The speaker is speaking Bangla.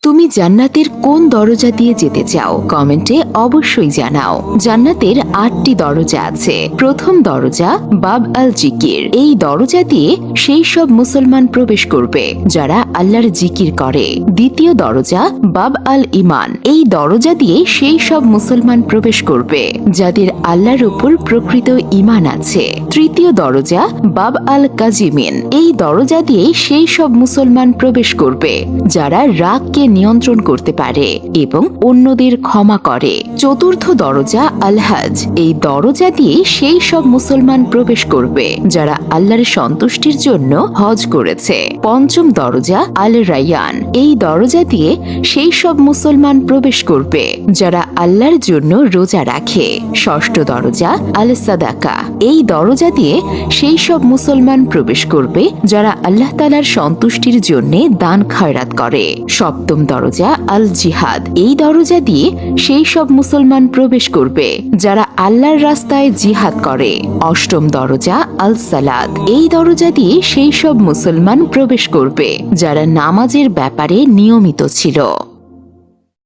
তুমি জান্নাতের কোন দরজা দিয়ে যেতে চাও কমেন্টে অবশ্যই জানাও। জান্নাতের 8টি দরজা আছে। প্রথম দরজা বাব আল জিকির। এই দরজা দিয়ে সেই সব মুসলমান প্রবেশ করবে যারা আল্লাহর জিকির করে। দ্বিতীয় দরজা বাব আল ইমান। এই দরজা দিয়ে সেই সব মুসলমান প্রবেশ করবে যাদের আল্লাহর উপর প্রকৃত ইমান আছে। তৃতীয় দরজা বাব আল কাজিমিন। এই দরজা দিয়ে সেই সব মুসলমান প্রবেশ করবে যারা রাগকে নিয়ন্ত্রণ করতে পারে এবং অন্যদের ক্ষমা করে। চতুর্থ দরজা আল হজ। এই দরজা দিয়ে সেই সব মুসলমান প্রবেশ করবে যারা আল্লাহর সন্তুষ্টির জন্য হজ করেছে। পঞ্চম দরজা আল রায়ান। এই দরজা দিয়ে সেই সব মুসলমান প্রবেশ করবে যারা আল্লাহর জন্য রোজা রাখে। ষষ্ঠ দরজা আল সাদাকা। এই দরজা দিয়ে সেই সব মুসলমান প্রবেশ করবে যারা আল্লাহ তাআলার সন্তুষ্টির জন্য দান খয়রাত করে। সপ্তম দরজা আল জিহাদ। এই দরজা দিয়ে সেই সব মুসলমান প্রবেশ করবে যারা আল্লাহর রাস্তায় জিহাদ করে। অষ্টম দরজা আল সালাত। এই দরজা দিয়ে সেই সব মুসলমান প্রবেশ করবে যারা নামাজের ব্যাপারে নিয়মিত ছিল।